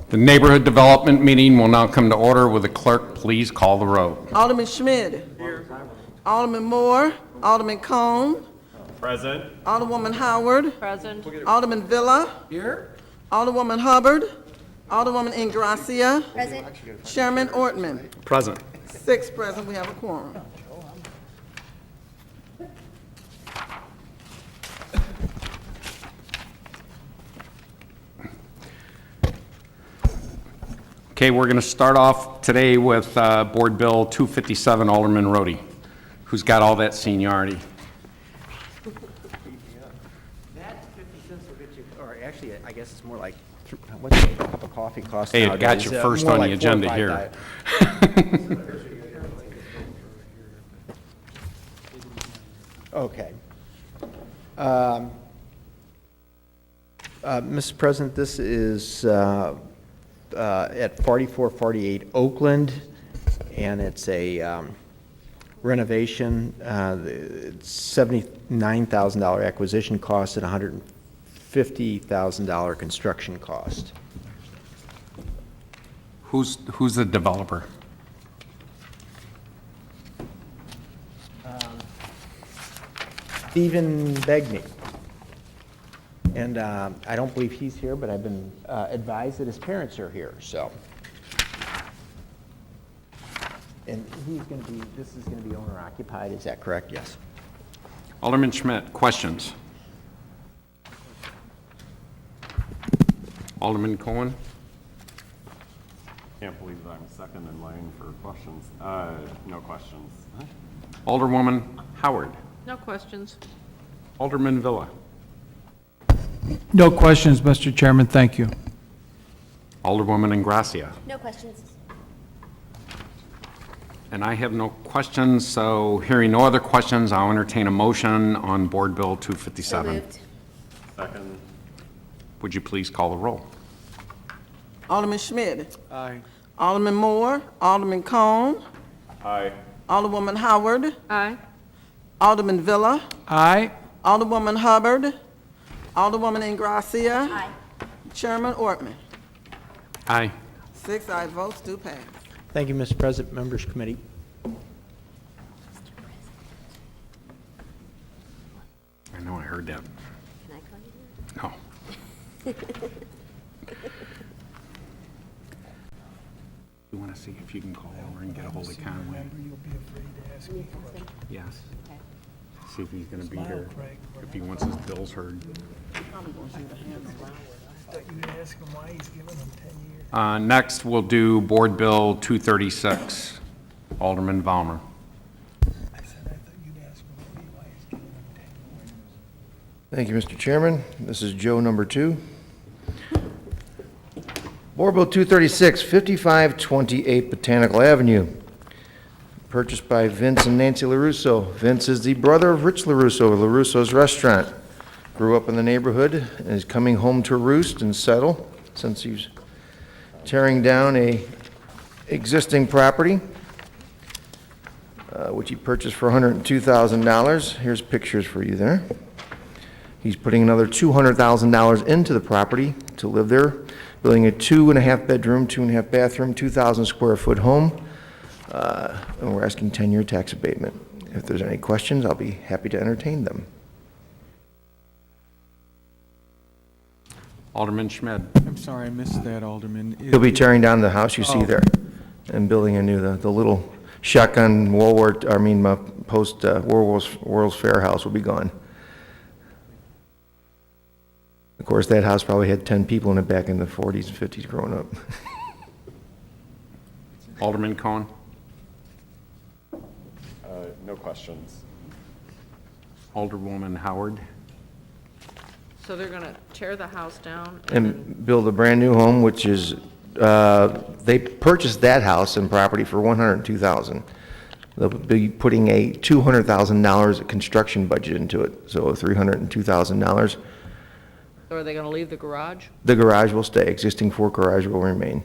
The neighborhood development meeting will now come to order. Will the clerk please call the roll? Alderman Schmidt. Here. Alderman Moore. Alderman Cone. Present. Alderwoman Howard. Present. Alderman Villa. Here? Alderwoman Hubbard. Alderwoman Ingracia. Present. Chairman Ortman. Present. 6 present, we have a quorum. Okay, we're going to start off today with Board Bill 257, Alderman Rhodey, who's got all that seniority. That 50 cents will get you, or actually, I guess it's more like, what's a cup of coffee cost Hey, it nowadays? got you first More on like the 4 or agenda 5 here. diet. Okay. Mr. President, this is at 4448 Oakland, and it's a renovation. It's $79,000 acquisition cost and $150,000 construction cost. Who's the developer? Stephen Begney. And I don't believe he's here, but I've been advised that his parents are here, so. And he's going to be, this is going to be owner occupied, is that correct? Yes. Alderman Schmidt, questions? Alderman Cohen? Can't believe that I'm second in line for questions. No questions. Alderwoman Howard? No questions. Alderman Villa? No questions, Mr. Chairman, thank you. Alderwoman Ingracia? No questions. And I have no questions, so hearing no other questions, I'll entertain a motion on Board Bill So 257. moved. Second. Would you please call the roll? Alderman Schmidt. Aye. Alderman Moore. Alderman Cone. Aye. Alderwoman Howard. Aye. Alderman Villa. Aye. Alderwoman Hubbard. Alderwoman Ingracia. Aye. Chairman Ortman. Aye. 6 aye votes do pass. Thank you, Mr. President, members committee. I know I heard that. Can I call you? No. You want to see if you can call over and get a hold of Conway? You'll be afraid to ask me questions. Yes. See if he's going to be here, if he wants his bills heard. I thought you'd ask him why he's giving them 10 years. Next, we'll do Board Bill 236. Alderman Valmer. I said, I thought you'd ask him why he's giving them 10 years. Thank you, Mr. Chairman. This is Joe number 2. Board Bill 236, 5528 Botanical Avenue. Purchased by Vince and Nancy LaRusso. Vince is the brother of Rich LaRusso of LaRusso's Restaurant. Grew up in the neighborhood and is coming home to roost and settle since he's tearing down a existing property, which he purchased for $102,000. Here's pictures for you there. He's putting another $200,000 into the property to live there, building a 2.5 bedroom, 2.5 bathroom, 2,000 square foot home, and we're asking 10-year tax abatement. If there's any questions, I'll be happy to entertain them. Alderman Schmidt. I'm sorry, I missed that, Alderman. He'll be tearing down the house you see Oh. there and building a new, the little shotgun post World's Fair house will be gone. Of course, that house probably had 10 people in it back in the 40s and 50s growing up. Alderman Cohen. No questions. Alderwoman Howard. So they're going to tear the house down and then, And build a brand-new home, which is, they purchased that house and property for $102,000. They'll be putting a $200,000 construction budget into it, so $302,000. so are they going to leave the garage? The garage will stay, existing 4 garage will remain.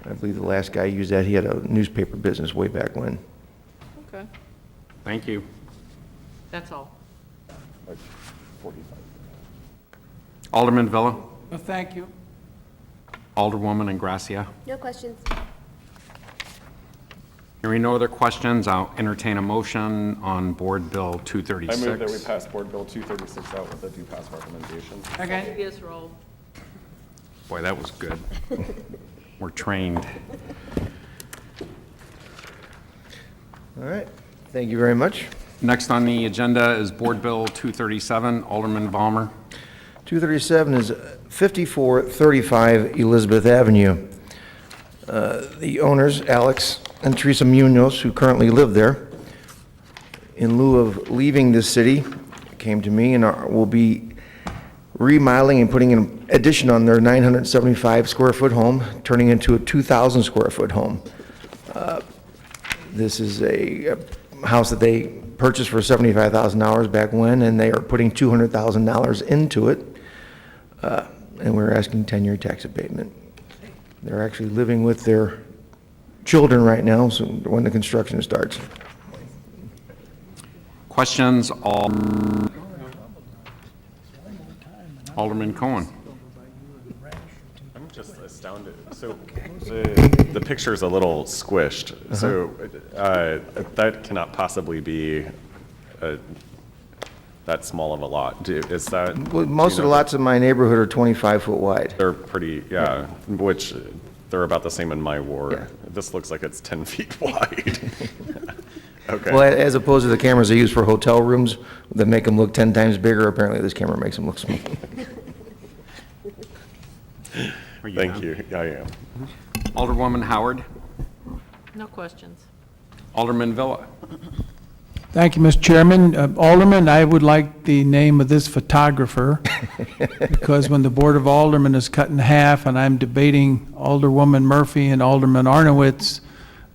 I believe the last guy used that, he had a newspaper business way back when. Okay, Thank you. that's all. 45. Alderman Villa. Well, thank you. Alderwoman Ingracia. No questions. Hearing no other questions, I'll entertain a motion on Board Bill I 236. move that we pass Board Bill 236 out with a do pass recommendation. Previous roll. Boy, that was good. We're trained. All right, thank you very much. Next on the agenda is Board Bill 237, Alderman Balmer. 237 is 5435 Elizabeth Avenue. The owners, Alex and Teresa Munoz, who currently live there, in lieu of leaving this city, came to me and will be remodeling and putting an addition on their 975 square foot home, turning into a 2,000 square foot home. This is a house that they purchased for $75,000 back when, and they are putting $200,000 into it. And we're asking 10-year tax abatement. They're actually living with their children right now, so when the construction starts. Questions? Alderman Cohen. I'm just astounded. So the picture's a little squished. So that cannot possibly be that small of a lot. Is that? Well, most of the lots in my neighborhood are 25 foot wide. They're pretty, yeah, which they're about the same in my ward. Yeah. This looks like it's 10 feet wide. Okay. Well, as opposed to the cameras they use for hotel rooms that make them look 10 times bigger, apparently this camera makes them look small. Thank you. I am. Alderwoman Howard. No questions. Alderman Villa. Thank you, Mr. Chairman. Alderman, I would like the name of this photographer, because when the Board of Aldermen is cut in half and I'm debating Alderwoman Murphy and Alderman Arnowitz,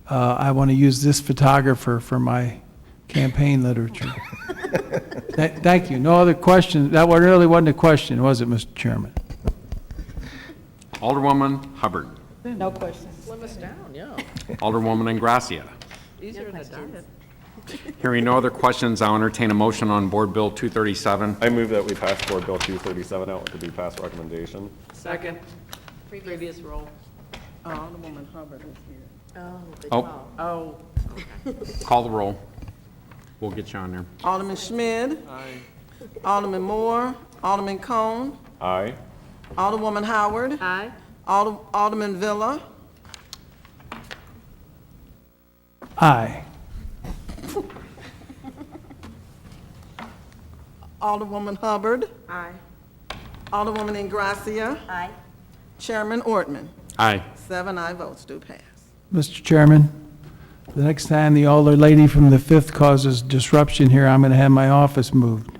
I want to use this photographer for my campaign literature. Thank you. No other questions? That really wasn't a question, was it, Mr. Chairman? Alderwoman Hubbard. No questions. Slim us down, yeah. Alderwoman Ingracia. Easier than a diet. Hearing no other questions, I'll entertain a motion on Board Bill 237. I move that we pass Board Bill 237 out with the do pass recommendation. Second. Previous roll. Alderwoman Hubbard is here. Oh, good Oh. call. Oh, Call the roll. We'll get you on there. Alderman Schmidt. Alderman Moore. Alderman Cone. Aye. Alderwoman Howard. aye. Alderman Villa. Aye. Alderwoman Hubbard. Aye. Alderwoman Ingracia. Aye. Chairman Ortman. Aye. 7 aye votes do pass. Mr. Chairman, the next time the older lady from the 5th causes disruption here, I'm going to have my office moved.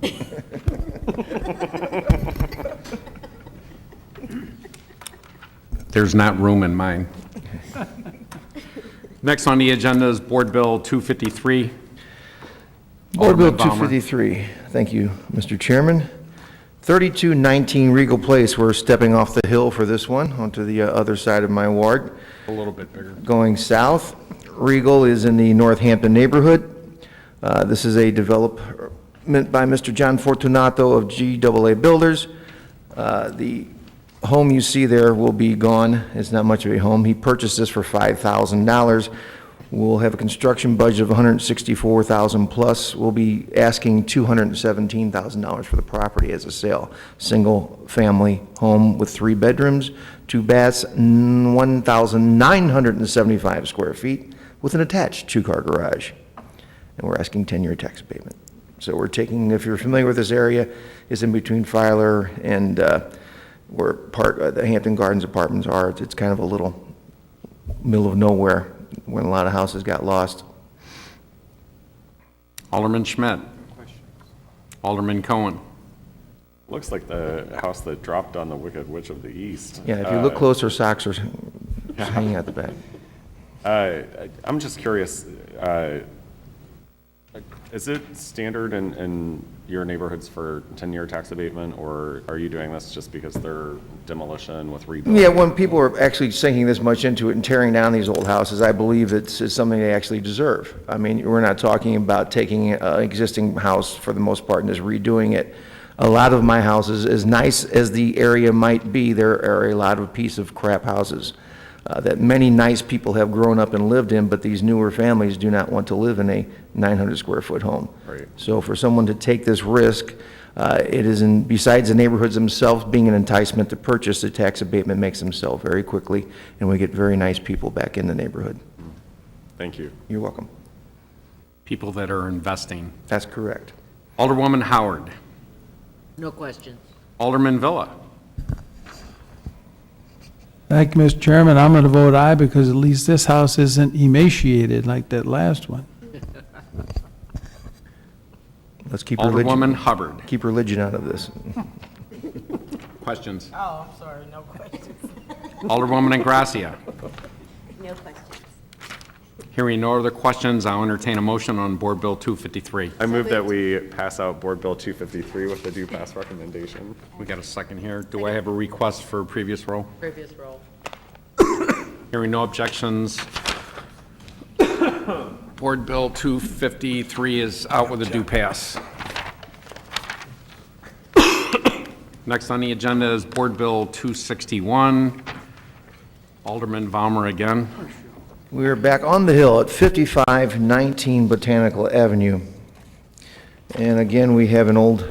There's not room in mine. Next on the agenda is Board Bill 253. Board Bill Alderman Balmer. 253, thank you, Mr. Chairman. 3219 Regal Place, we're stepping off the hill for this one, onto the other side of my ward. A little bit bigger. Going south, Regal is in the Northampton neighborhood. This is a development by Mr. John Fortunato of GAA Builders. The home you see there will be gone. It's not much of a home. He purchased this for $5,000. We'll have a construction budget of $164,000 plus. We'll be asking $217,000 for the property as a sale. Single-family home with 3 bedrooms, 2 baths, 1,975 square feet with an attached 2-car garage. And we're asking 10-year tax abatement. So we're taking, if you're familiar with this area, it's in between Filer and where the Hampton Gardens apartments are. It's kind of a little middle of nowhere when a lot of houses got lost. Alderman Schmidt. Alderman Cohen. Looks like the house that dropped on the Wicked Witch of the East. Yeah, if you look closer, socks are hanging out the back. I'm just curious, is it standard in your neighborhoods for 10-year tax abatement, or are you doing this just because they're demolition with rebuild? Yeah, when people are actually sinking this much into it and tearing down these old houses, I believe it's something they actually deserve. I mean, we're not talking about taking an existing house for the most part and just redoing it. A lot of my houses, as nice as the area might be, there are a lot of piece of crap houses that many nice people have grown up and lived in, but these newer families do not want to live in a 900 square foot home. Right. So for someone to take this risk, it is besides the neighborhoods themselves being an enticement to purchase, the tax abatement makes them sell very quickly, and we get very nice people back in the neighborhood. Thank you. You're welcome. People that are investing. That's correct. Alderwoman Howard. No questions. Alderman Villa. Thank you, Mr. Chairman. I'm going to vote aye because at least this house isn't emaciated like that last one. Let's keep religion, Alderwoman Hubbard. keep religion out of this. Questions? Oh, I'm sorry, no questions. Alderwoman Ingracia. No questions. Hearing no other questions, I'll entertain a motion on Board Bill 253. I move that we pass out Board Bill 253 with the do pass recommendation. We got a second here. Do I have a request for previous roll? Previous roll. Hearing no objections, Board Bill 253 is out with a due pass. Next on the agenda is Board Bill 261. Alderman Valmer again. We're back on the Hill at 5519 Botanical Avenue. And again, we have an old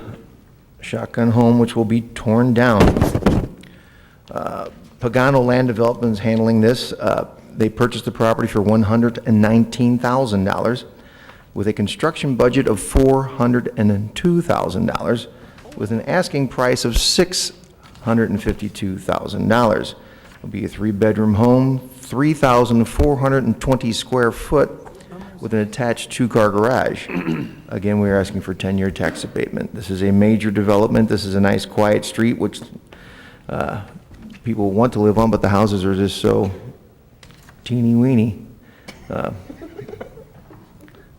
shotgun home which will be torn down. Pagano Land Development is handling this. They purchased the property for $119,000 with a construction budget of $402,000 with an asking price of $652,000. It'll be a 3-bedroom home, 3,420 square foot with an attached 2-car garage. Again, we are asking for 10-year tax abatement. This is a major development. This is a nice quiet street which people want to live on, but the houses are just so teeny weeny,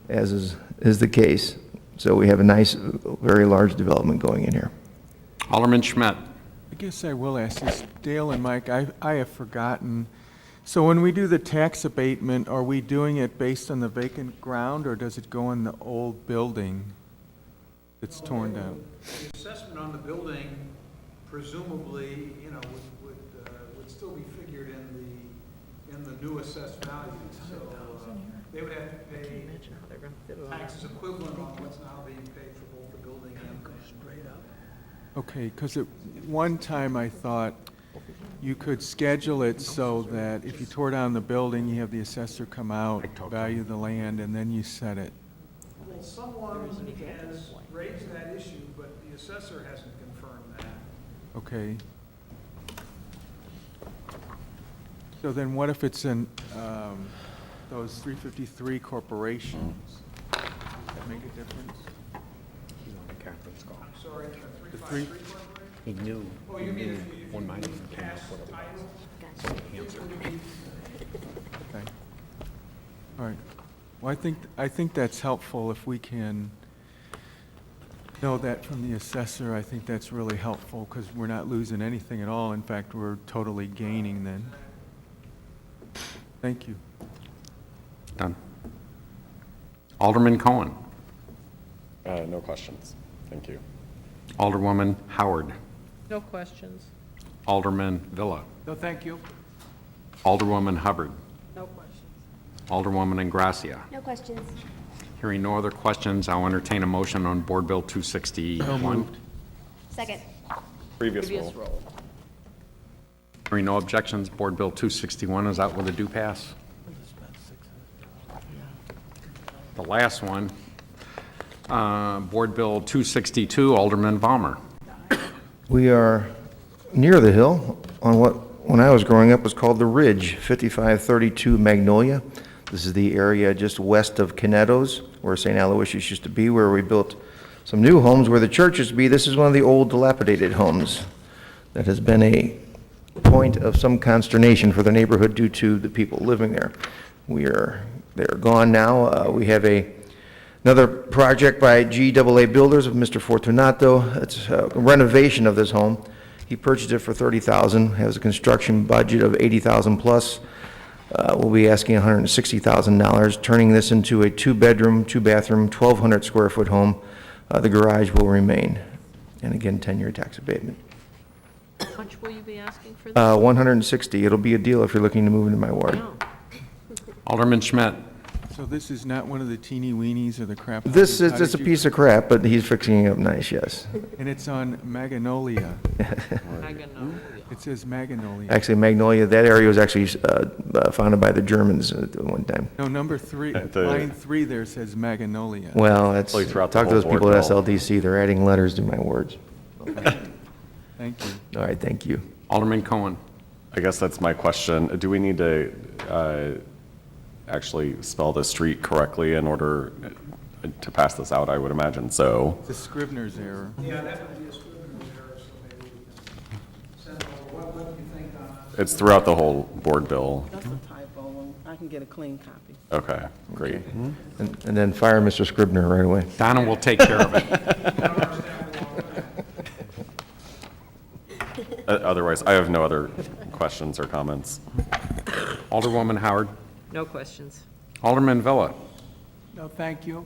as is the case. So we have a nice, very large development going in here. Alderman Schmidt. I guess I will ask this, Dale and Mike, I have forgotten. So when we do the tax abatement, are we doing it based on the vacant ground, or does it go in the old building that's torn down? The assessment on the building presumably, would still be figured in the new assessed value. So they would have to pay taxes equivalent on what's now being paid for both the building and straight up. Okay, because at one time I thought you could schedule it so that if you tore down the building, you have the assessor come out, value the land, and then you set it. Well, someone has raised that issue, but the assessor hasn't confirmed that. Okay. So then what if it's in those 353 corporations? Does that make a difference? I'm sorry, The three, He knew. Oh, you mean if One might even came up with a answer. okay. All right. Well, I think that's helpful if we can know that from the assessor. I think that's really helpful because we're not losing anything at all. In fact, we're totally gaining then. Thank you. Done. Alderman Cohen. No questions. Thank you. Alderwoman Howard. No questions. Alderman Villa. No, thank you. Alderwoman Hubbard. No questions. Alderwoman Ingracia. No questions. Hearing no other questions, I'll entertain a motion on Board Bill 261. Second. Previous Previous roll. roll. Hearing no objections, Board Bill 261 is out with a due pass. The last one, Board Bill 262, Alderman Valmer. We are near the Hill on what, when I was growing up, was called the Ridge, 5532 Magnolia. This is the area just west of Canettos, where St. Aloysius used to be, where we built some new homes where the church used to be. This is one of the old dilapidated homes that has been a point of some consternation for the neighborhood due to the people living there. They're gone now. We have another project by GAA Builders of Mr. Fortunato. It's a renovation of this home. He purchased it for $30,000, has a construction budget of $80,000 plus. We'll be asking $160,000, turning this into a 2-bedroom, 2-bathroom, 1,200 square foot home. The garage will remain. And again, 10-year tax abatement. How much will you be asking for this? 160, it'll be a deal if you're looking to move into my ward. No. Alderman Schmidt. So this is not one of the teeny weenies or the crap? This is How just a did you- piece of crap, but he's fixing it up nice, yes. And it's on Magnolia. Magnolia. It says Magnolia. Actually, Magnolia, that area was actually founded by the Germans at one time. No, number 3, The- line 3 there says Magnolia. Well, that's, Like throughout the talk to whole those people board at bill. SLDC, they're adding letters to my words. Thank you. All right, thank you. Alderman Cohen. I guess that's my question. Do we need to actually spell the street correctly in order to pass this out? I would imagine so. It's a Scrivener's error. Yeah, that would be a Scrivener's error, so maybe we can send over. What do you think on It's throughout the whole board bill. That's a typo. I can get a clean copy. Okay, great. And then fire Mr. Scribner right away. Donna will take care of it. Otherwise, I have no other questions or comments. Alderwoman Howard. No questions. Alderman Villa. No, thank you.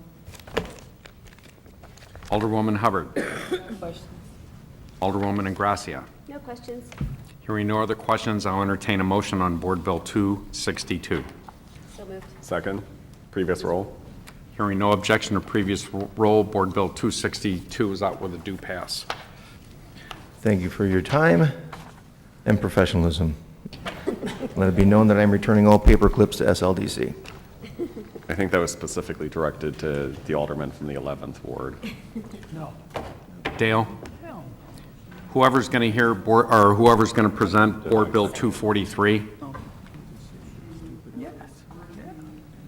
Alderwoman Hubbard. Questions? Alderwoman Ingracia. No questions. Hearing no other questions, I'll entertain a motion on Board Bill 262. So moved. Second, previous roll. Hearing no objection to previous roll, Board Bill 262 is out with a due pass. Thank you for your time and professionalism. Let it be known that I'm returning all paper clips to SLDC. I think that was specifically directed to the alderman from the 11th ward. Dale? Whoever's going to hear, or whoever's going to present Board Bill 243.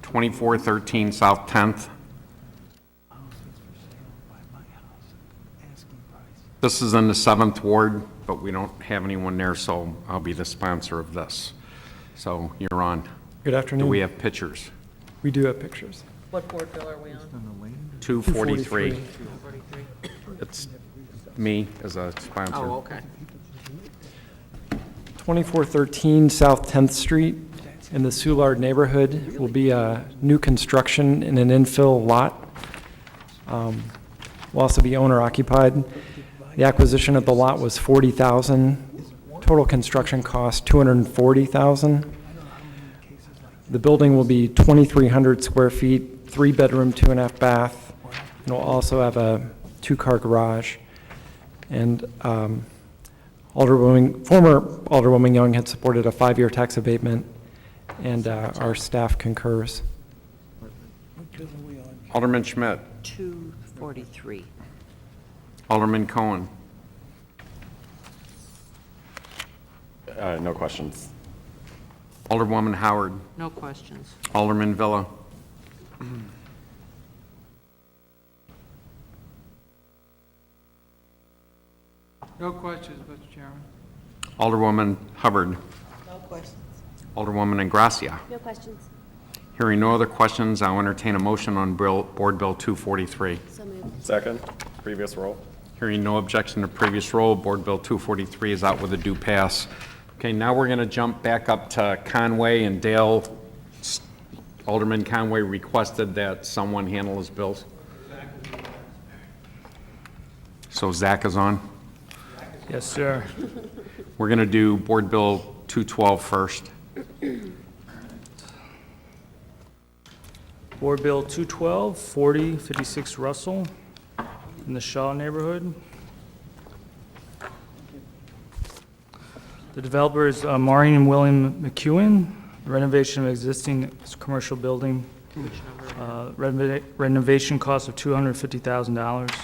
2413 South 10th. This is in the 7th ward, but we don't have anyone there, so I'll be the sponsor of this. So you're on. Good Do afternoon. we have pictures? We do have pictures. What board bill are we on? 243. 243? It's me as a sponsor. Oh, okay. 2413 South 10th Street in the Soulard neighborhood will be a new construction in an infill lot. Will also be owner occupied. The acquisition of the lot was $40,000. Total construction cost $240,000. The building will be 2,300 square feet, 3-bedroom, 2.5 bath, and will also have a 2-car garage. And former Alderwoman Young had supported a 5-year tax abatement, and our staff concurs. Alderman Schmidt. 243. Alderman Cohen. No questions. Alderwoman Howard. No questions. Alderman Villa. No questions, Mr. Chairman. Alderwoman Hubbard. No questions. Alderwoman Ingracia. No questions. Hearing no other questions, I'll entertain a motion on Board Bill 243. So moved. Second, previous roll. Hearing no objection to previous roll, Board Bill 243 is out with a due pass. Okay, now we're going to jump back up to Conway, and Dale, Alderman Conway requested that someone handle his bills. So Zach is on. Yes, sir. We're going to do Board Bill 212 first. Board Bill 212, 4056 Russell, in the Shaw neighborhood. The developer is Maureen and William McEwen. Renovation of existing commercial building. Renovation cost of $250,000.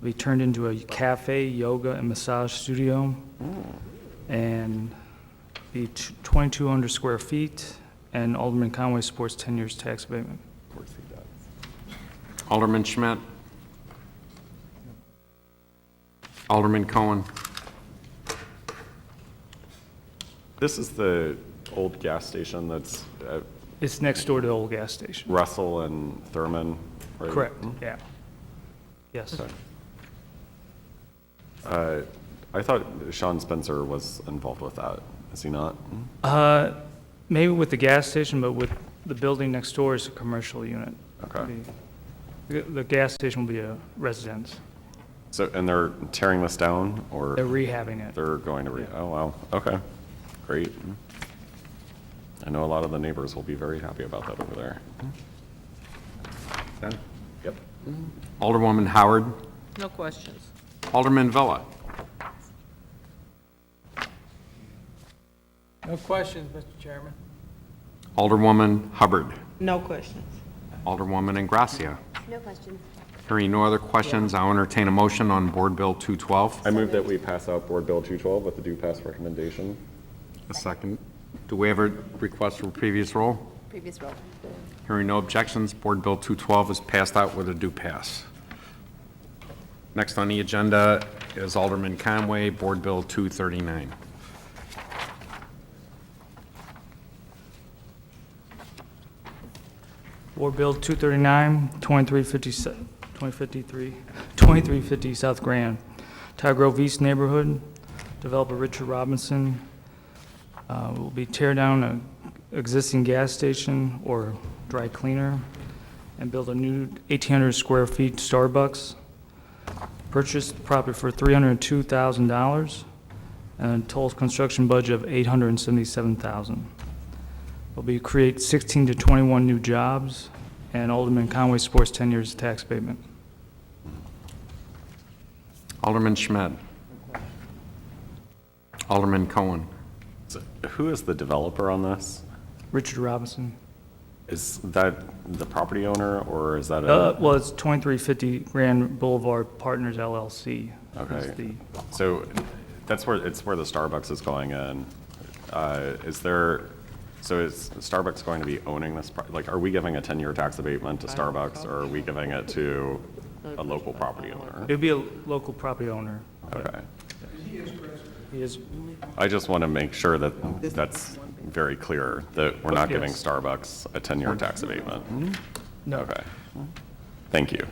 Be turned into a cafe, yoga, and massage studio. And be 2,200 square feet. And Alderman Conway supports 10 years tax abatement. Alderman Schmidt. Alderman Cohen. This is the old gas station that's at It's next door to the old gas station. Russell and Thurman, right? Correct, yeah. Yes. I thought Sean Spencer was involved with that. Is he not? Maybe with the gas station, but with the building next door is a commercial unit. Okay. The gas station will be a residence. So, and they're tearing this down, or They're rehabbing it. they're going to oh, wow, okay, great. I know a lot of the neighbors will be very happy about that over there. Done? Yep. Alderwoman Howard, No questions. Alderman Villa. No questions, Mr. Chairman. Alderwoman Hubbard. No questions. Alderwoman Ingracia. No questions. Hearing no other questions, I'll entertain a motion on Board Bill 212. I move that we pass out Board Bill 212 with the due pass recommendation. A second. Do we have a request for previous roll? Previous roll. Hearing no objections, Board Bill 212 is passed out with a due pass. Next on the agenda is Alderman Conway, Board Bill 239. Board Bill 239, 2350 South Grand, Tiger Grove East neighborhood. Developer Richard Robinson will be tear down an existing gas station or dry cleaner and build a new 1,800 square feet Starbucks. Purchase the property for $302,000 and a total construction budget of $877,000. Will be create 16 to 21 new jobs, and Alderman Conway supports 10 years tax abatement. Alderman Schmidt. Alderman Cohen. So who is the developer on this? Richard Robinson. Is that the property owner, or is that Well, it's 2350 Grand Boulevard Partners LLC. Okay. Is the- So that's where, it's where the Starbucks is going in. So is Starbucks going to be owning this, like, are we giving a 10-year tax abatement to Starbucks, or are we giving it to a local property owner? It'd be a local property owner. Okay. He is, I just want to make sure that that's very clear, that we're not giving Yes. Starbucks a 10-year tax abatement. no. Okay. Thank you.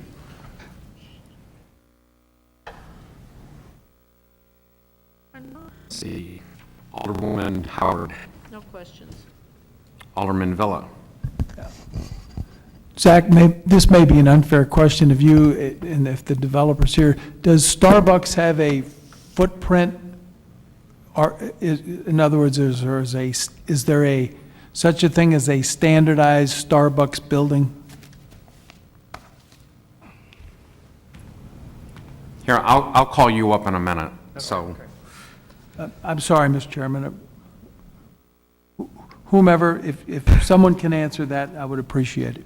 Let's see. Alderwoman Howard. No questions. Alderman Villa. Zach, this may be an unfair question of you, and if the developer's here. Does Starbucks have a footprint? Or, in other words, is there such a thing as a standardized Starbucks building? Here, I'll call you up in a minute, so. I'm sorry, Mr. Chairman. Whomever, if someone can answer that, I would appreciate it.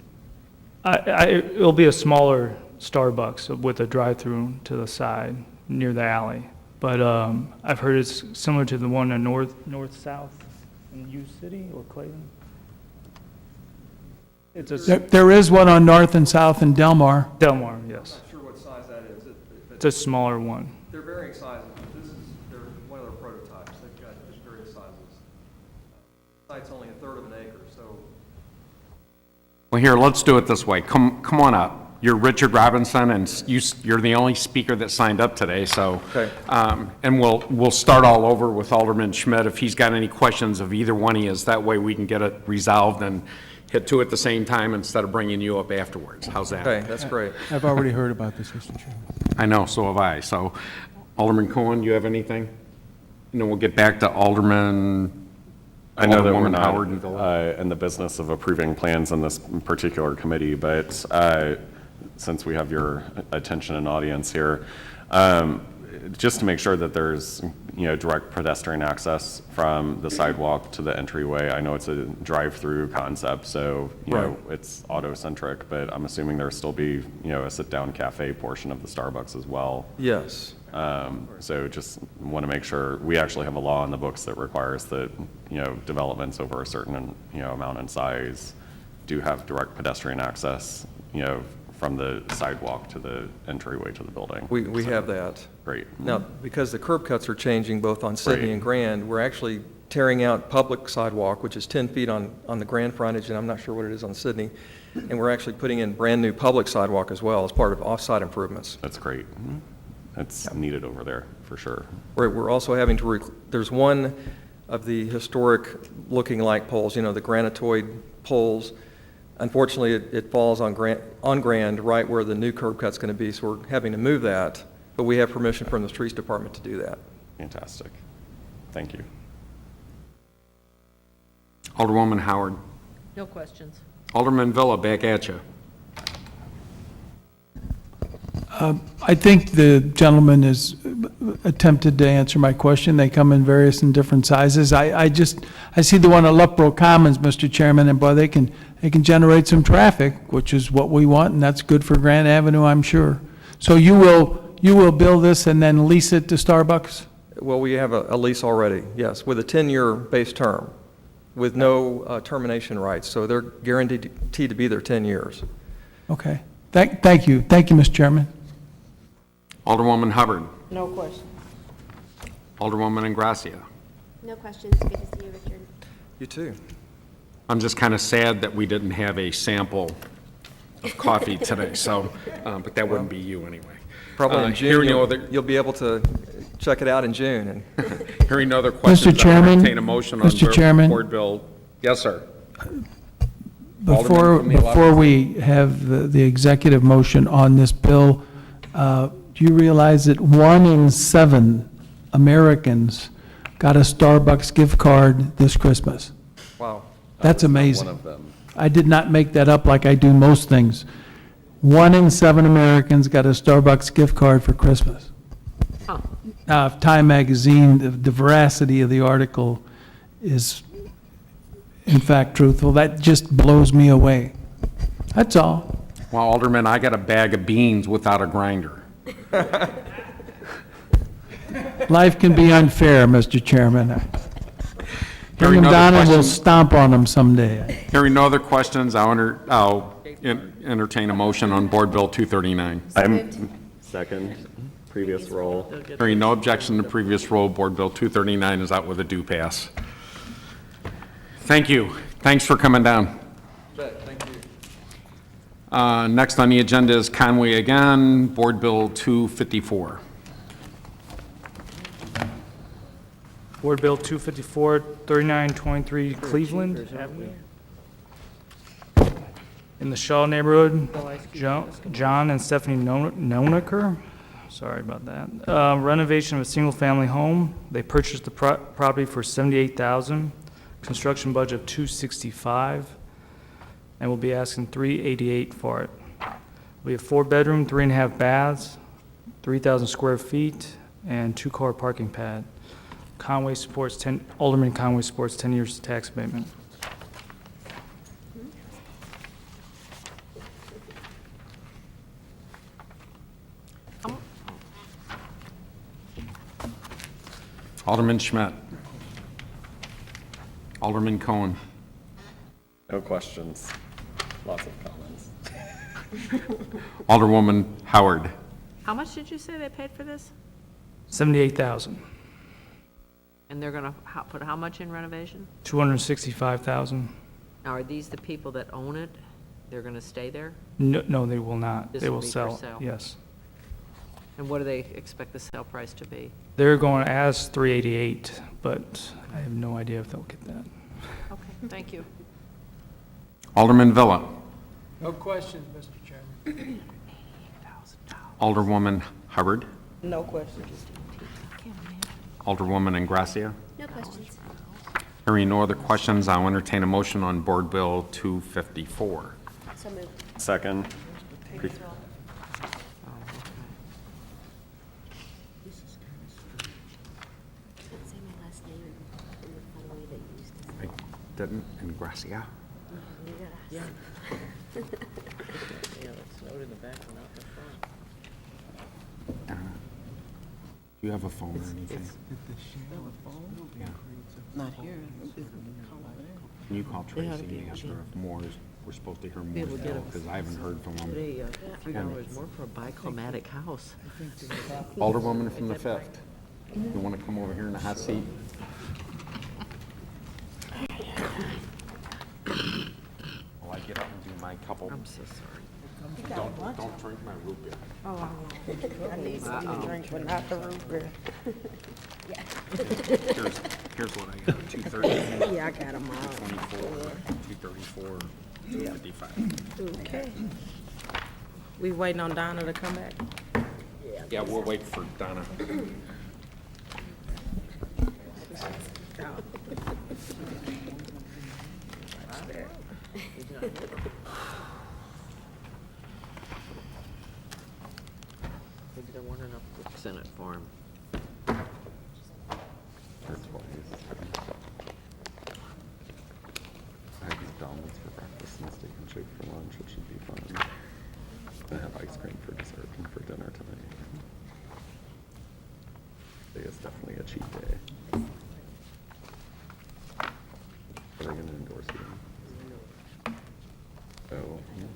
It'll be a smaller Starbucks with a drive-through to the side near the alley. But I've heard it's similar to the one in north-south in U City or Clayton. It's There is one on North and South in Delmar. Delmar, yes. Not sure what size that is. It's a smaller one. They're varying sizes, but they're one of their prototypes. They've got just various sizes. Site's only a third of an acre, so. Well, here, let's do it this way. Come on up. You're Richard Robinson, and you're the only speaker that signed up today, so. Okay. And we'll start all over with Alderman Schmidt if he's got any questions of either one of you. That way we can get it resolved and hit two at the same time instead of bringing you up afterwards. How's that? Okay, that's great. I've already heard about this, Mr. Chairman. I know, so have I. So, Alderman Cohen, do you have anything? And then we'll get back to Alderman. I know that we're Alderwoman Howard and not Villa. in the business of approving plans in this particular committee, but since we have your attention and audience here, just to make sure that there's, direct pedestrian access from the sidewalk to the entryway. I know it's a drive-through concept, so, it's auto-centric, but I'm assuming there'll still be, a sit-down cafe portion of the Starbucks as well. Yes. So just want to make sure, we actually have a law in the books that requires that, developments over a certain, amount in size do have direct pedestrian access, from the sidewalk to the entryway to the building. We have that. Great. Now, because the curb cuts are changing both on Sydney Right. and Grand, we're actually tearing out public sidewalk, which is 10 feet on the Grand frontage, and I'm not sure what it is on Sydney. And we're actually putting in brand-new public sidewalk as well as part of off-site improvements. That's great. That's needed over there, for sure. We're also having to, there's one of the historic-looking light poles, the granitoid poles. Unfortunately, it falls on Grand right where the new curb cut's going to be, so we're having to move that but we have permission from the streets department to do that. Fantastic. Thank you. Alderwoman Howard. No questions. Alderman Villa, back at you. I think the gentleman has attempted to answer my question. They come in various and different sizes. I see the one at Lepro Commons, Mr. Chairman, and boy, they can generate some traffic, which is what we want, and that's good for Grant Avenue, I'm sure. So you will build this and then lease it to Starbucks? Well, we have a lease already, yes, with a 10-year base term, with no termination rights, so they're guaranteed to be there 10 years. Okay. Thank you. Thank you, Mr. Chairman. Alderwoman Hubbard. No questions. Alderwoman Ingracia. No questions. Good to see you, Richard. You too. I'm just kind of sad that we didn't have a sample of coffee today, so, but that wouldn't be you anyway. Probably in Hearing no June, other, you'll be able to check it out in June. And hearing no other questions, I Chairman, entertain a motion on Mr. Chairman. Board Bill. Yes, sir. Before Alderman from the 11th. we have the executive motion on this bill, do you realize that 1 in 7 Americans got a Starbucks gift card this Christmas? wow. That's amazing. One of them. I did not make that up like I do most things. 1 in 7 Americans got a Starbucks gift card for Christmas. Huh. Now, if Time Magazine, the veracity of the article is in fact truthful, that just blows me away. That's all. Well, Alderman, I got a bag of beans without a grinder. Life can be unfair, Mr. Chairman. Hearing Bring them no other down and we'll questions- stomp on them someday. Hearing no other questions, I'll entertain a motion on Board Bill 239. I'm second, previous roll. Hearing no objection to previous roll, Board Bill 239 is out with a due pass. Thank you. Thanks for coming down. Thank you. Next on the agenda is Conway again, Board Bill 254. Board Bill 254, 3923 Cleveland Avenue. In the Shaw neighborhood, John and Stephanie Nonaker, sorry about that. Renovation of a single-family home. They purchased the property for $78,000, construction budget of $265, and we'll be asking $388 for it. We have 4-bedroom, 3.5 baths, 3,000 square feet, and 2-car parking pad. Alderman Conway supports 10 years tax abatement. Alderman Schmidt. Alderman Cohen. No questions. Lots of comments. Alderwoman Howard. How much did you say they paid for this? $78,000, And they're gonna put how much in renovation? $265,000. Now, are these the people that own it? They're gonna stay there? No, they will not. This They will will be for sell, sale. yes. And what do they expect the sale price to be? They're going as $388, but I have no idea if they'll get that. Okay, thank you. Alderman Villa. No questions, Mr. Chairman. Alderwoman Hubbard. No questions. Alderwoman Ingracia. No questions. Hearing no other questions, I'll entertain a motion on Board Bill 254. So moved. Second. Pre- Can't say my last name in the fun way that you used to say. I didn't, Ingracia. Yeah. Do you have a phone or anything? Not here. Can you call Tracy and ask her if Moore's, we're supposed to hear Moore's bill, because I haven't heard from him. $3 more for a biclimatic house. Alderwoman from the 5th. You want to come over here in the hot seat? While I get up and do my couple. I'm so sorry. Don't drink my root beer. I need something to drink, but not the root beer. Here's what I got, 230, Yeah, I got them all. 24, 234, 255. Okay. We waiting on Donna to come back? Yeah. Yeah, we'll wait for Donna. Maybe there weren't enough books in it for him. I have McDonald's for breakfast and Steak and Shake for lunch, which should be fun. I have ice cream for dessert and for dinner tonight. Today is definitely a cheat day. Are we gonna endorse you? Oh, yeah.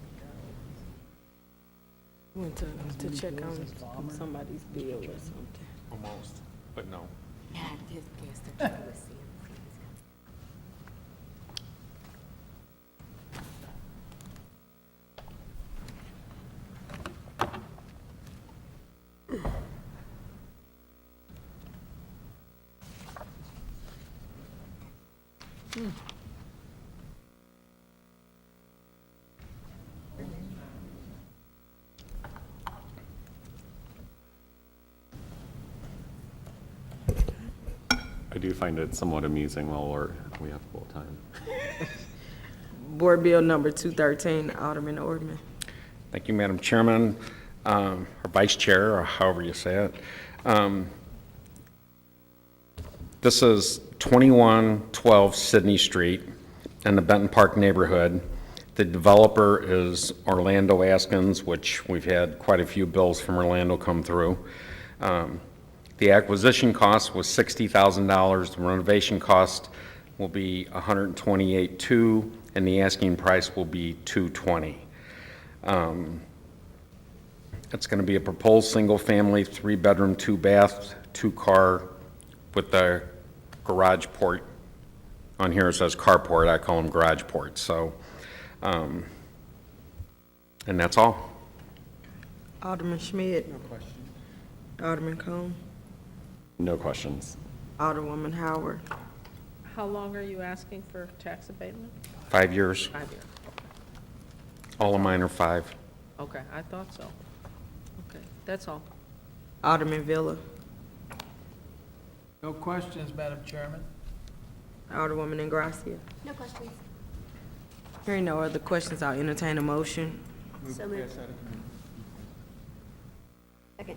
Went to check on somebody's bill or something. Almost, but no. Yeah, his guest are trying to see him. I do find it somewhat amusing while we have a little time. Board Bill number 213, Alderman Ordman. Thank you, Madam Chairman, or Vice Chair, or however you say it. This is 2112 Sydney Street in the Benton Park neighborhood. The developer is Orlando Askins, which we've had quite a few bills from Orlando come through. The acquisition cost was $60,000. The renovation cost will be $128,200, and the asking price will be $220,000. It's going to be a proposed single-family, 3-bedroom, 2-bath, 2-car with the garage port. On here it says carport. I call them garage ports. So, and that's all. Alderman Schmidt. No question. Alderman Cone. No questions. Alderwoman Howard. How long are you asking for tax abatement? 5 years. 5 years. All of mine are 5. Okay, I thought so. Okay, that's all. Alderman Villa. No questions, Madam Chairman. Alderwoman Ingracia. No questions. Hearing no other questions, I'll entertain a motion. So moved. Second.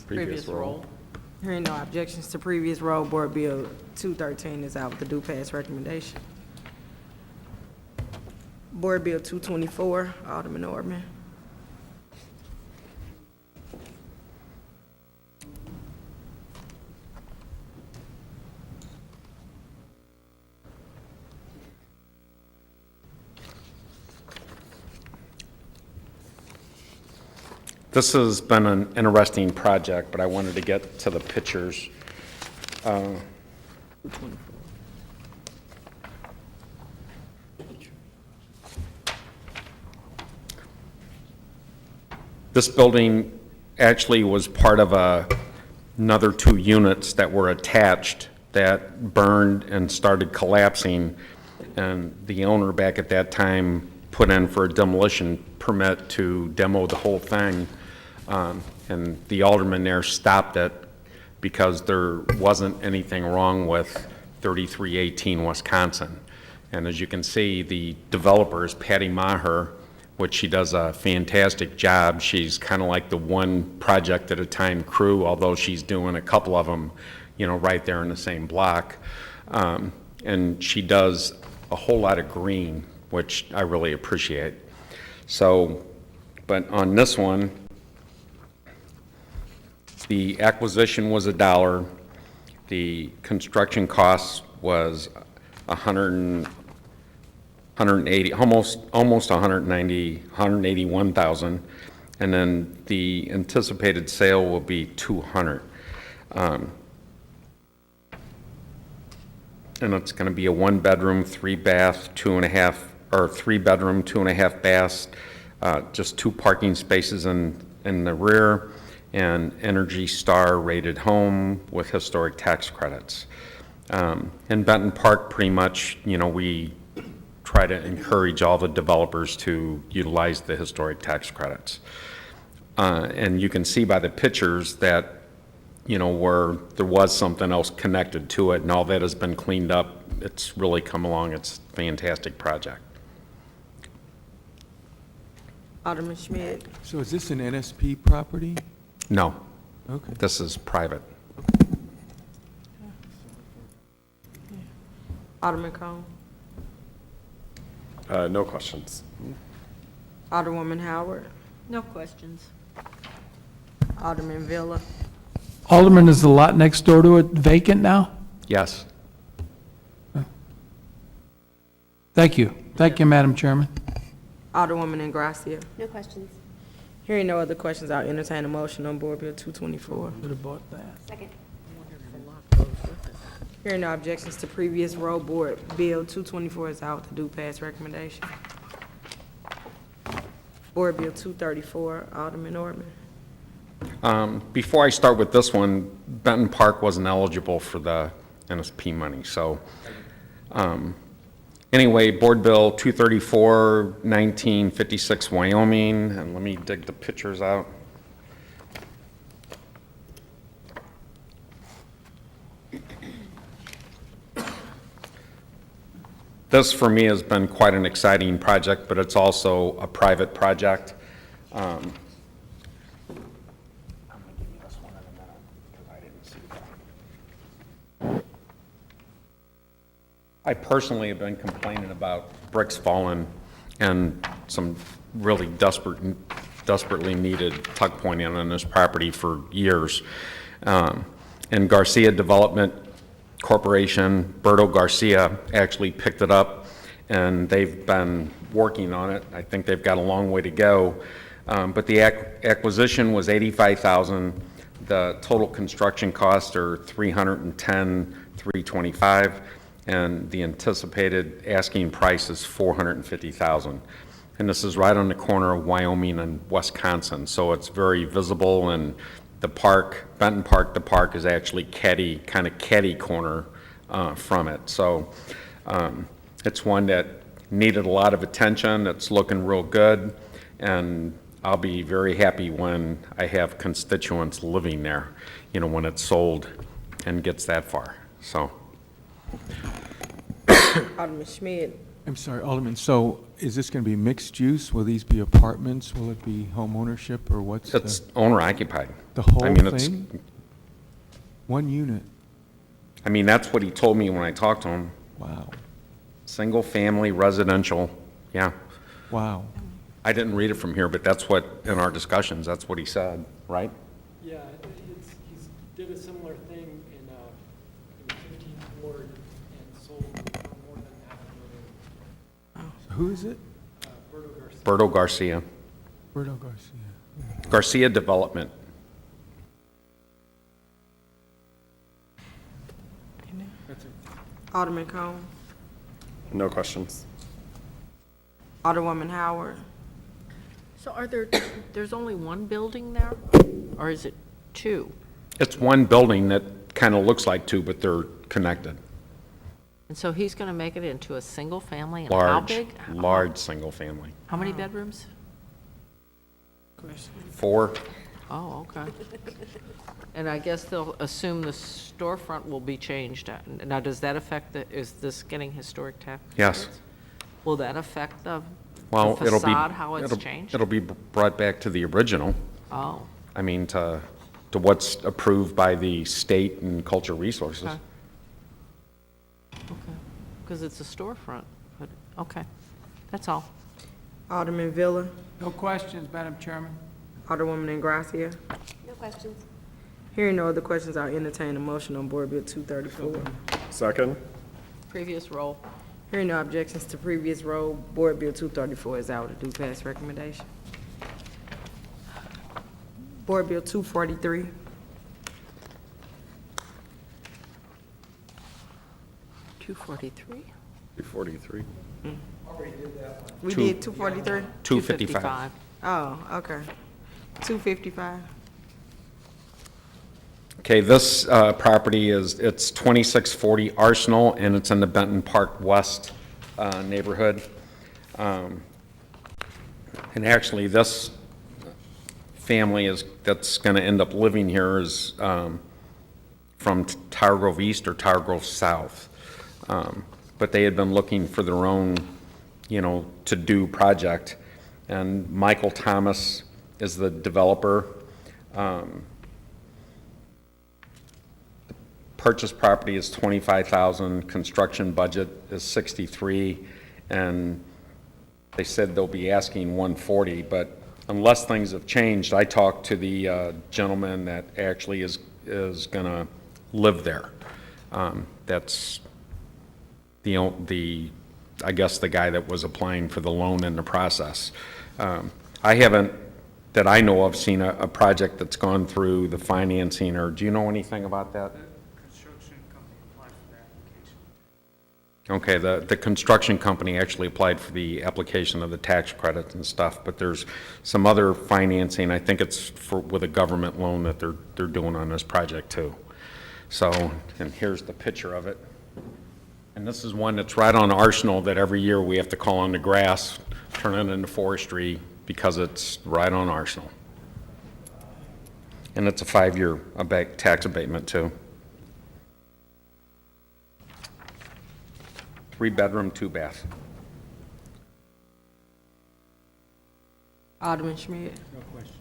Previous roll. Hearing no objections to previous roll, Board Bill 213 is out with the due pass recommendation. Board Bill 224, Alderman Ordman. This has been an interesting project, but I wanted to get to the pictures. This building actually was part of another 2 units that were attached that burned and started collapsing. And the owner back at that time put in for a demolition permit to demo the whole thing. And the alderman there stopped it because there wasn't anything wrong with 3318 Wisconsin. And as you can see, the developer is Patty Maher, which she does a fantastic job. She's kind of like the one project at a time crew, although she's doing a couple of them, you know, right there in the same block. And she does a whole lot of green, which I really appreciate. So, but on this one, the acquisition was $1. The construction cost was 180, almost 190, 181,000, and then the anticipated sale will be 200. And it's going to be a 1-bedroom, 3-bath, 2.5, or 3-bedroom, 2.5 baths, just 2 parking spaces in the rear, and Energy Star rated home with historic tax credits. In Benton Park, pretty much, you know, we try to encourage all the developers to utilize the historic tax credits. And you can see by the pictures that, you know, where there was something else connected to it, and all that has been cleaned up. It's really come along. It's a fantastic project. Alderman Schmidt. So is this an NSP property? No, Okay. this is private. Alderman Cone. No questions. Alderwoman Howard. No questions. Alderman Villa. Alderman, is the lot next door to it vacant now? Yes. Thank you. Thank you, Madam Chairman. Alderwoman Ingracia. No questions. Hearing no other questions, I'll entertain a motion on Board Bill 224. Should have bought that. Second. Hearing no objections to previous road, Board Bill 224 is out with a due pass recommendation. Board Bill 234, Alderman Ortman. Before I start with this one, Benton Park wasn't eligible for the NSP money, so, anyway, Board Bill 234, 1956 Wyoming, and let me dig the pictures out. This, for me, has been quite an exciting project, but it's also a private project. I'm going to give you this one in a minute, because I didn't see that. I personally have been complaining about bricks falling and some really desperately needed tuck pointing on this property for years. And Garcia Development Corporation, Berto Garcia, actually picked it up, and they've been working on it. I think they've got a long way to go. But the acquisition was $85,000. The total construction costs are $310,325, and the anticipated asking price is $450,000. And this is right on the corner of Wyoming and Wisconsin, so it's very visible. And the park, Benton Park, the park is actually kind of catty corner from it. So it's one that needed a lot of attention. It's looking real good, and I'll be very happy when I have constituents living there, you know, when it's sold and gets that far, so. Alderman Schmidt. I'm sorry, Alderman, so is this going to be mixed use? Will these be apartments? Will it be home ownership, or what's the? It's owner occupied. The whole I mean, it's- thing? One unit? I mean, that's what he told me when I talked to him. Wow, Single family residential, yeah. wow. I didn't read it from here, but that's what, in our discussions, that's what he said, right? Yeah, he's did a similar thing in 15th Ward and sold for more than $500,000. Who is it? Berto Garcia. Berto Garcia. Garcia Development. Alderman Cone. No questions. Alderwoman Howard. So there's only one building there, or is it two? It's one building that kind of looks like two, but they're connected. And so he's going to make it into a single family, and how Large, big? large single family. How many bedrooms? 4, Oh, okay. And I guess they'll assume the storefront will be changed. Now, does that affect is this getting historic tax? Yes. credits? Will that affect the Well, it'll be. facade, how it's changed? It'll be brought back to the original. Oh, I mean, to what's approved by the state and culture resources. okay. Okay, because it's a storefront, but, okay, that's all. Alderman Villa. No questions, Madam Chairman. Alderwoman Ingracia. No questions. Hearing no other questions, I'll entertain a motion on Board Bill 234. Second? Previous roll. Hearing no objections to previous roll, Board Bill 234 is out with a due pass recommendation. Board Bill 243. $243? 243. We did 243? 255. Oh, okay. 255. Okay, this property it's 2640 Arsenal, and it's in the Benton Park West neighborhood. And actually, this family that's going to end up living here is from Tower Grove East or Tower Grove South. But they had been looking for their own, to-do project. And Michael Thomas is the developer. Purchase property is $25,000, construction budget is $63,000, and they said they'll be asking $140,000, but unless things have changed, I talked to the gentleman that actually is gonna live there. That's I guess the guy that was applying for the loan in the process. I haven't, that I know of, seen a project that's gone through the financing, or do you know anything about that? Construction company applied for the application. Okay, the construction company actually applied for the application of the tax credits and stuff, but there's some other financing, I think it's with a government loan that they're doing on this project too. So, and here's the picture of it. And this is one that's right on Arsenal that every year we have to call on the grass, turn it into forestry because it's right on Arsenal. And it's a 5-year tax abatement too. 3-bedroom, 2-bath. Alderman Schmidt. No question.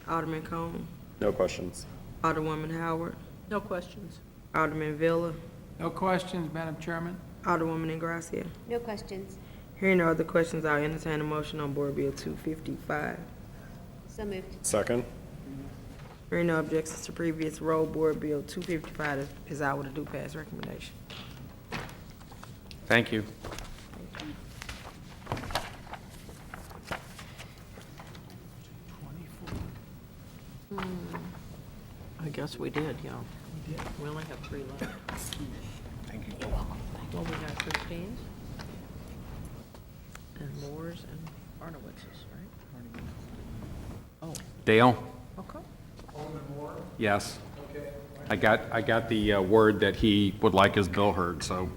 Alderman Cone. No questions. Alderwoman Howard. No questions. Alderman Villa. No questions, Madam Chairman? Alderwoman Ingracia. No questions. Hearing no other questions, I'll entertain a motion on Board Bill 255. So moved. Second. Hearing no objections to previous roll, Board Bill 255 is out with a due pass recommendation. Thank you. I guess we did, yeah. We did. We only have 3 left. Thank you. Well, we got Christine's and Moore's and Arnowitz's, right? Oh, Dale? okay. Yes. I got the word that he would like his bill heard, so.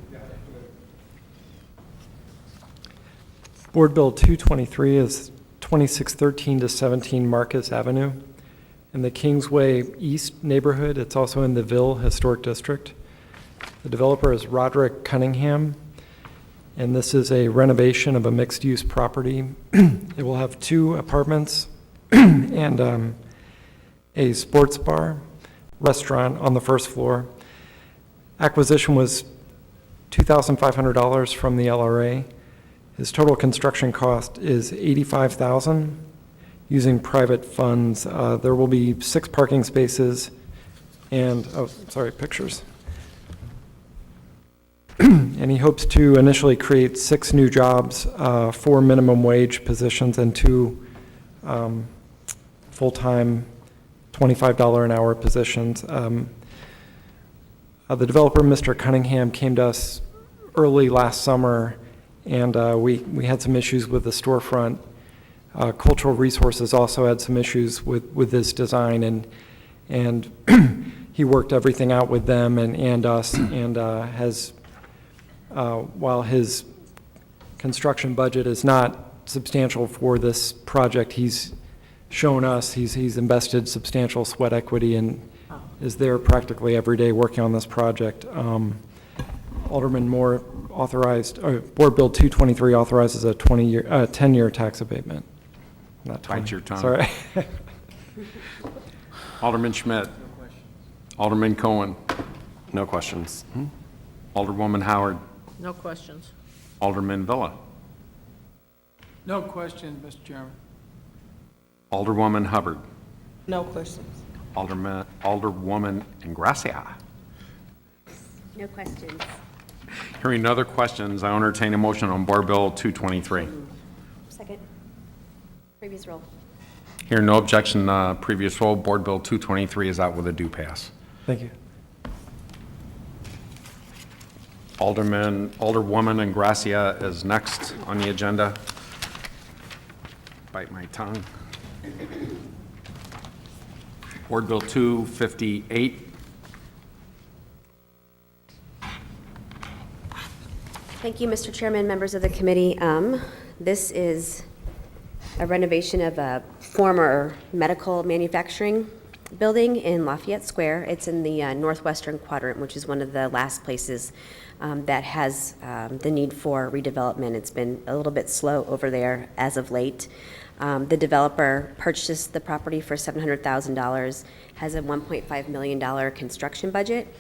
Board Bill 223 is 2613 to 17 Marcus Avenue in the Kingsway East neighborhood. It's also in the Ville Historic District. The developer is Roderick Cunningham, and this is a renovation of a mixed-use property. It will have 2 apartments and a sports bar, restaurant on the first floor. Acquisition was $2,500 from the LRA. His total construction cost is $85,000 using private funds. There will be 6 parking spaces and, pictures. And he hopes to initially create 6 new jobs, 4 minimum wage positions and 2 full-time $25 an hour positions. The developer, Mr. Cunningham, came to us early last summer, and we had some issues with the storefront. Cultural Resources also had some issues with this design, and he worked everything out with them and us, and has, while his construction budget is not substantial for this project, he's shown us, he's invested substantial sweat equity and is there practically every day working on this project. Alderman Moore authorized, Board Bill 223 authorizes a 10-year tax abatement. Not 20. Bite your tongue. Sorry. Alderman Schmidt. Alderman Cohen. No questions. Alderwoman Howard. No questions. Alderman Villa. No questions, Mr. Chairman. Alderwoman Hubbard. No questions. Alderwoman Ingracia. No questions. Hearing no other questions, I entertain a motion on Board Bill 223. Second. Previous roll. Hearing no objection, previous roll, Board Bill 223 is out with a due pass. Thank you. Alderwoman Ingracia is next on the agenda. Bite my tongue. Board Bill 258. Thank you, Mr. Chairman, members of the committee. This is a renovation of a former medical manufacturing building in Lafayette Square. It's in the northwestern quadrant, which is one of the last places that has the need for redevelopment. It's been a little bit slow over there as of late. The developer purchased the property for $700,000, has a $1.5 million construction budget.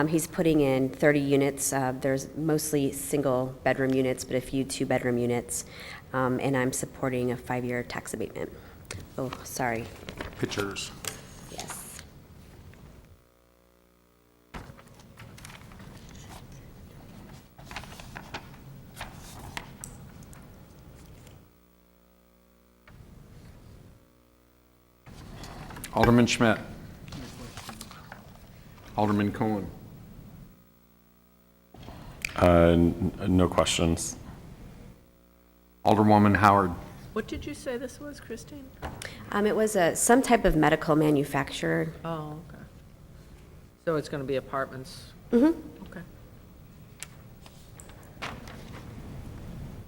He's putting in 30 units. There's mostly single-bedroom units, but a few two-bedroom units. And I'm supporting a 5-year tax abatement. Oh, sorry. Pictures. Yes. Alderman Schmidt. Alderman Cohen. No questions. Alderwoman Howard. What did you say this was, Christine? It was some type of medical manufacturer. Oh, okay. So it's going to be apartments? Mm-hmm. Okay.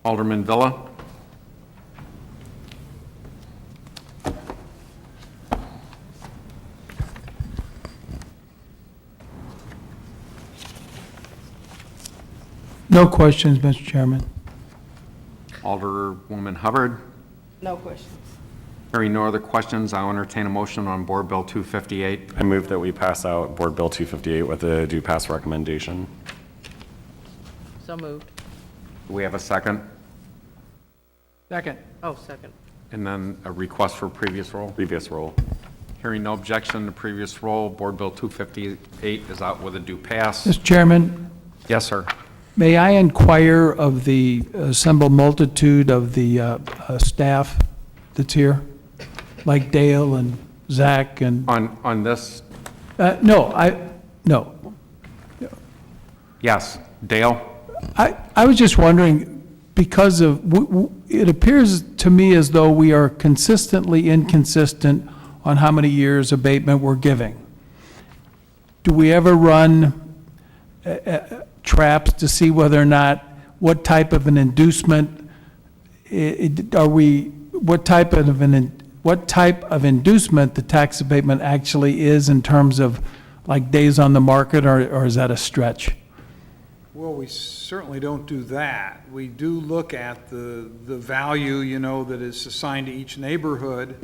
Alderman Villa. No questions, Mr. Chairman. Alderwoman Hubbard. No questions. Hearing no other questions, I'll entertain a motion on Board Bill 258. I move that we pass out Board Bill 258 with a do pass recommendation. So moved. Do we have a second? Second. Oh, second. And then a request for previous roll? Previous roll. Hearing no objection to previous roll, Board Bill 258 is out with a due pass. Mr. Chairman, Yes, sir. may I inquire of the assembled multitude of the staff that's here? Like Dale and Zach and, On this, no. yes. Dale? I was just wondering, because of, it appears to me as though we are consistently inconsistent on how many years abatement we're giving. Do we ever run traps to see whether or not, what type of an inducement, what type of inducement the tax abatement actually is in terms of like days on the market, or is that a stretch? Well, we certainly don't do that. We do look at the value, that is assigned to each neighborhood.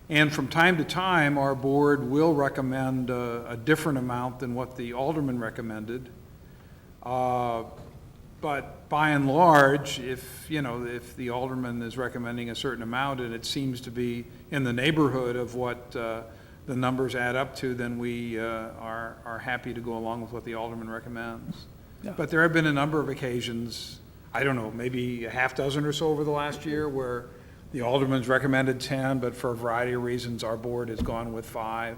And from time to time, our board will recommend a different amount than what the alderman recommended. But by and large, if the alderman is recommending a certain amount and it seems to be in the neighborhood of what the numbers add up to, then we are happy to go along with what the alderman recommends. Yeah. But there have been a number of occasions, I don't know, maybe a half dozen or so over the last year, where the alderman's recommended 10, but for a variety of reasons, our board has gone with 5.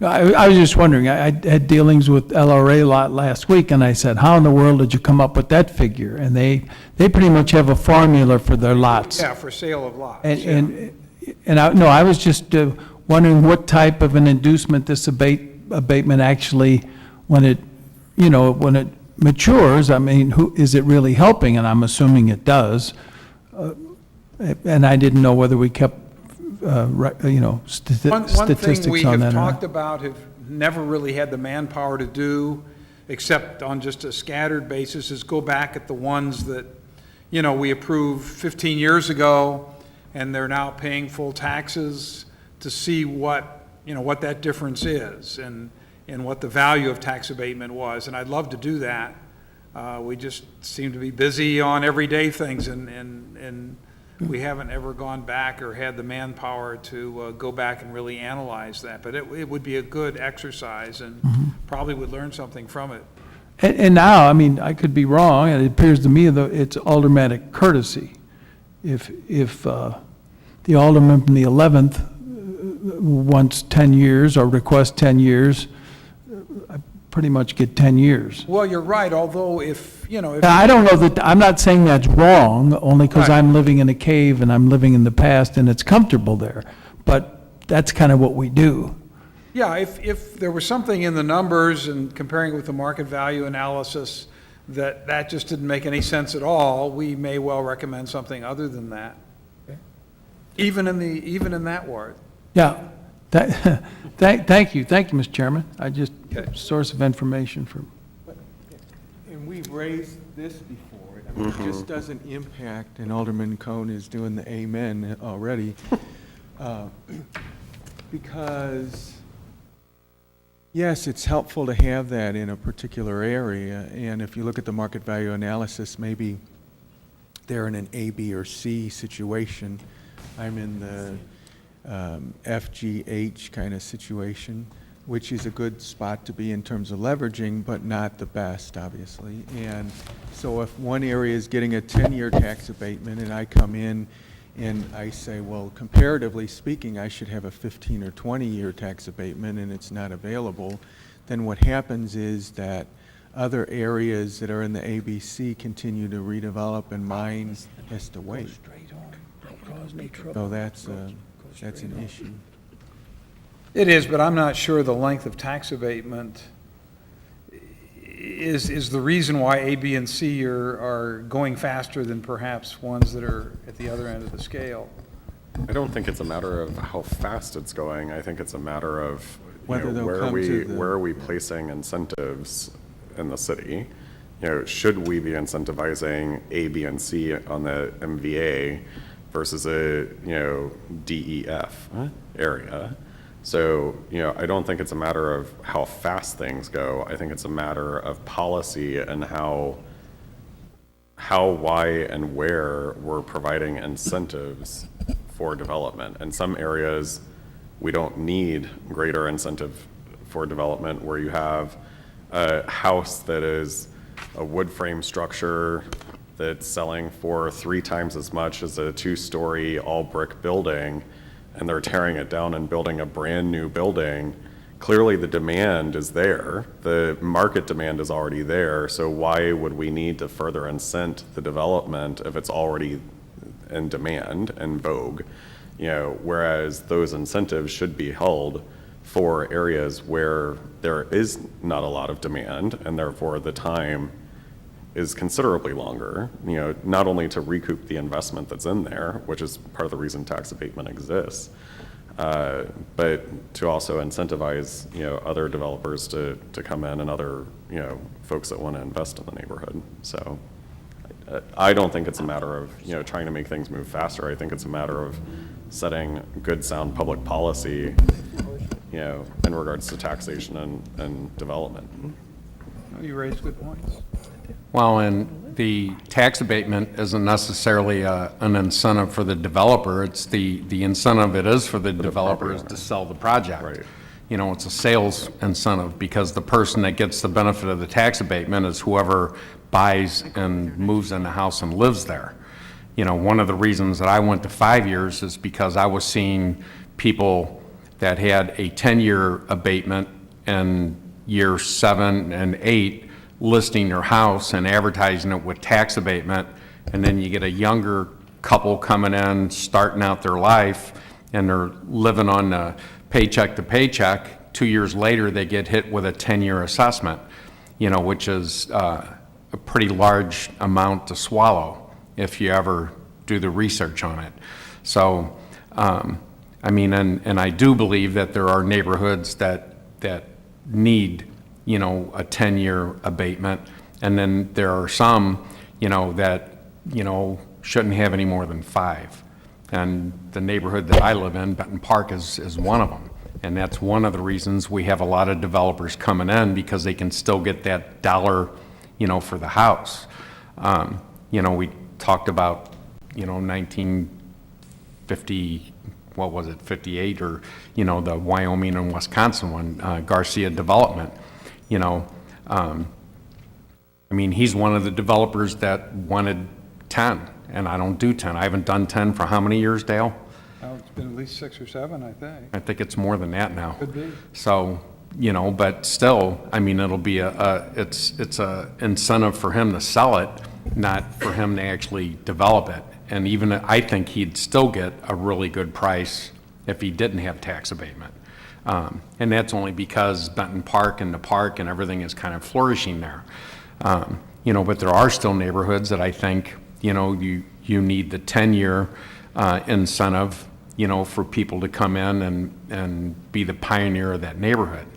I was just wondering, I had dealings with LRA lot last week, and I said, how in the world did you come up with that figure? And they pretty much have a formula for their lots. Yeah, for sale of lots. I was just wondering what type of an inducement this abatement actually, when it matures, I mean, is it really helping? And I'm assuming it does. And I didn't know whether we kept, statistics on that. One thing we have or not. talked about, have never really had the manpower to do, except on just a scattered basis, is go back at the ones that, we approved 15 years ago, and they're now paying full taxes, to see what that difference is, and what the value of tax abatement was. And I'd love to do that. We just seem to be busy on everyday things, and we haven't ever gone back or had the manpower to go back and really analyze that. But it would be a good exercise, and probably would learn something from it. And now, I mean, I could be wrong, and it appears to me that it's aldermanic courtesy. If the alderman from the 11th wants 10 years or requests 10 years, I pretty much get 10 years. Well, you're right, although if. Now, I don't know that, I'm not saying that's wrong, only because Right. I'm living in a cave and I'm living in the past and it's comfortable there. But that's kind of what we do. Yeah, if there was something in the numbers and comparing it with the market value analysis that just didn't make any sense at all, we may well recommend something other than that. Even in that ward. Yeah. Thank you, Mr. Chairman. I just, source of information for, And we've raised this before. I mean, it just doesn't impact, and Alderman Cone is doing the amen already. Because, yes, it's helpful to have that in a particular area, and if you look at the market value analysis, maybe they're in an A, B, or C situation. I'm in the FGH kind of situation, which is a good spot to be in terms of leveraging, but not the best, obviously. And so if one area is getting a 10-year tax abatement and I come in and I say, well, comparatively speaking, I should have a 15 or 20-year tax abatement and it's not available, then what happens is that other areas that are in the ABC continue to redevelop and mine has to wait. So that's an issue. It is, but I'm not sure the length of tax abatement is the reason why A, B, and C are going faster than perhaps ones that are at the other end of the scale. I don't think it's a matter of how fast it's going. I think it's a matter of Whether they'll where come to the- where are we placing incentives in the city? Should we be incentivizing A, B, and C on the MVA versus a DEF area? So, I don't think it's a matter of how fast things go. I think it's a matter of policy and how, why, and where we're providing incentives for development. In some areas, we don't need greater incentive for development where you have a house that is a wood frame structure that's selling for 3 times as much as a 2-story all brick building, and they're tearing it down and building a brand new building. Clearly the demand is there. The market demand is already there. So why would we need to further incent the development if it's already in demand and vogue? Whereas those incentives should be held for areas where there is not a lot of demand, and therefore the time is considerably longer, not only to recoup the investment that's in there, which is part of the reason tax abatement exists, but to also incentivize, other developers to come in and other, folks that want to invest in the neighborhood. So I don't think it's a matter of, trying to make things move faster. I think it's a matter of setting good, sound public policy, in regards to taxation and development. You raise good points. Well, and the tax abatement isn't necessarily an incentive for the developer. It's the incentive it is for the developers to sell the project. Right. It's a sales incentive because the person that gets the benefit of the tax abatement is whoever buys and moves in the house and lives there. One of the reasons that I went to 5 years is because I was seeing people that had a 10-year abatement in year 7 and 8 listing their house and advertising it with tax abatement, and then you get a younger couple coming in, starting out their life, and they're living on the paycheck to paycheck. 2 years later, they get hit with a 10-year assessment, which is a pretty large amount to swallow if you ever do the research on it. So, and I do believe that there are neighborhoods that need a 10-year abatement, and then there are some, that, shouldn't have any more than 5. And the neighborhood that I live in, Benton Park, is one of them. And that's one of the reasons we have a lot of developers coming in, because they can still get that dollar, for the house. We talked about, 1950, what was it, 58, or, the Wyoming and Wisconsin one, Garcia Development. He's one of the developers that wanted 10, and I don't do 10. I haven't done 10 for how many years, Dale? It's been at least 6 or 7, I think. I think it's more than that now. Could be. So, but still, it'll be it's a incentive for him to sell it, not for him to actually develop it. And even I think he'd still get a really good price if he didn't have tax abatement. And that's only because Benton Park and the park and everything is kind of flourishing there. but there are still neighborhoods that I think, you need the 10-year incentive, for people to come in and be the pioneer of that neighborhood.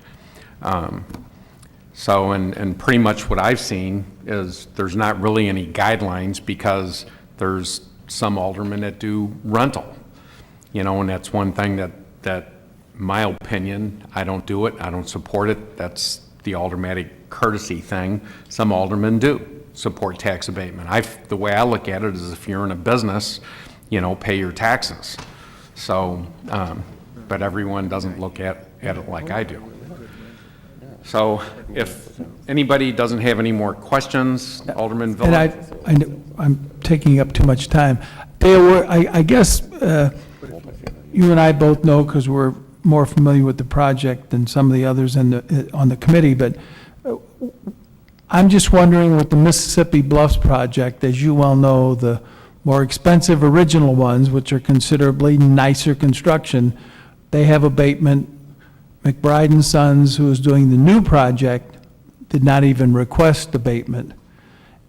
So, and pretty much what I've seen is there's not really any guidelines because there's some aldermen that do rental, and that's one thing that my opinion, I don't do it, I don't support it. That's the aldermanic courtesy thing. Some aldermen do support tax abatement. The way I look at it is if you're in a business, pay your taxes. So, but everyone doesn't look at it like I do. So if anybody doesn't have any more questions, Alderman Villa. And I'm taking up too much time. Dale, I guess you and I both know, because we're more familiar with the project than some of the others on the committee, but I'm just wondering with the Mississippi Bluffs project, as you well know, the more expensive original ones, which are considerably nicer construction, they have abatement. McBride and Sons, who is doing the new project, did not even request abatement.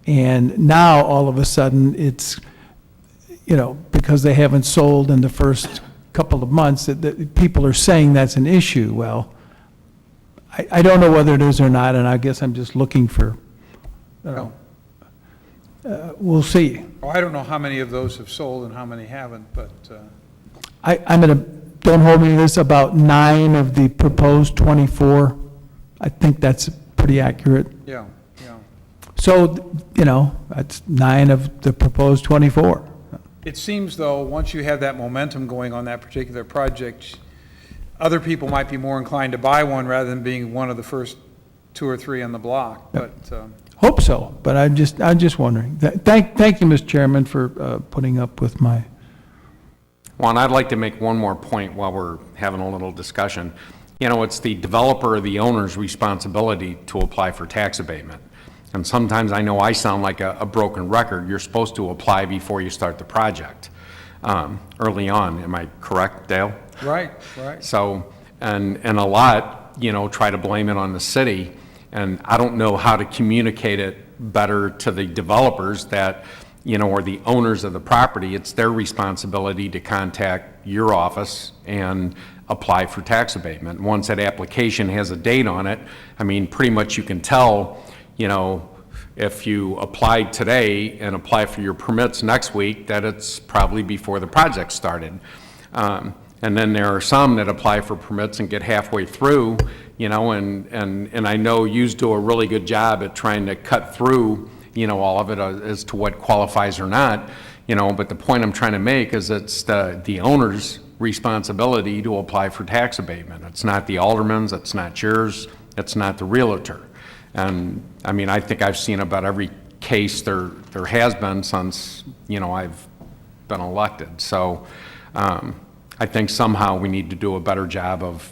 And now, all of a sudden, it's, because they haven't sold in the first couple of months, that people are saying that's an issue. Well, I don't know whether it is or not, and I guess I'm just looking for, we'll see. Oh, I don't know how many of those have sold and how many haven't, but, I'm going to, don't hold me to this, about 9 of the proposed 24. I think that's pretty accurate. yeah. So, that's 9 of the proposed 24. It seems, though, once you have that momentum going on that particular project, other people might be more inclined to buy one rather than being one of the first 2 or 3 on the block, but, Hope so, but I'm just wondering. Thank you, Mr. Chairman, for putting up with my... Well, and I'd like to make one more point while we're having a little discussion. It's the developer or the owner's responsibility to apply for tax abatement. And sometimes I know I sound like a broken record. You're supposed to apply before you start the project, early on. Am I correct, Dale? right. So, and a lot, try to blame it on the city. And I don't know how to communicate it better to the developers that, or the owners of the property. It's their responsibility to contact your office and apply for tax abatement. Once that application has a date on it, pretty much you can tell, if you applied today and apply for your permits next week, that it's probably before the project started. And then there are some that apply for permits and get halfway through, and I know you do a really good job at trying to cut through, all of it as to what qualifies or not, but the point I'm trying to make is it's the owner's responsibility to apply for tax abatement. It's not the alderman's, it's not yours, it's not the realtor. And I think I've seen about every case there has been since, I've been elected. So I think somehow we need to do a better job of,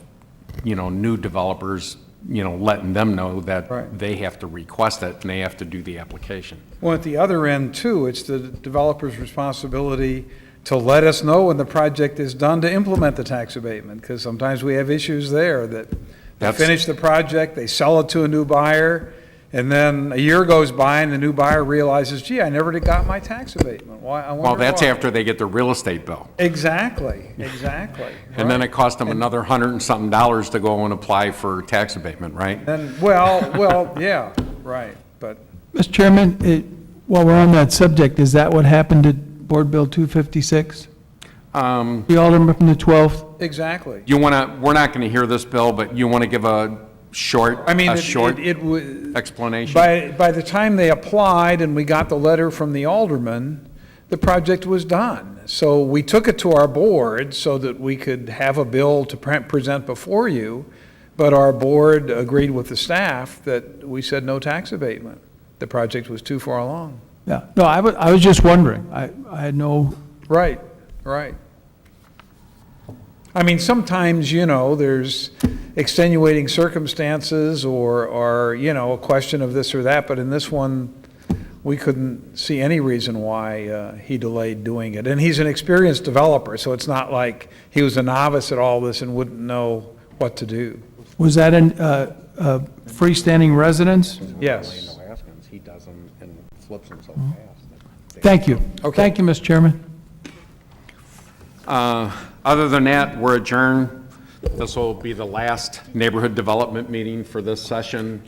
new developers, letting them know that Right. they have to request it and they have to do the application. Well, at the other end, too, it's the developer's responsibility to let us know when the project is done to implement the tax abatement, because sometimes we have issues there that they finish the project, they sell it to a new buyer, and then a year goes by and the new buyer realizes, gee, I never got my tax abatement. Why? I wonder Well, that's why. after they get their real estate bill. Exactly. And then it costs them another $100 and something to go and apply for tax abatement, right? And, well, yeah, right, but, Mr. Chairman, while we're on that subject, is that what happened to Board Bill 256? The Alderman from the 12th? exactly. We're not going to hear this, Bill, but you want to give a short explanation? By the time they applied and we got the letter from the alderman, the project was done. So we took it to our board so that we could have a bill to present before you, but our board agreed with the staff that we said no tax abatement. The project was too far along. Yeah, no, I was just wondering. I had no... Right. Sometimes, there's extenuating circumstances or, a question of this or that, but in this one, we couldn't see any reason why he delayed doing it. And he's an experienced developer, so it's not like he was a novice at all this and wouldn't know what to do. Was that a freestanding residence? Yes. He doesn't, flips them so fast. Thank you. Thank you, Mr. Chairman. Other than that, we're adjourned. This will be the last neighborhood development meeting for this session.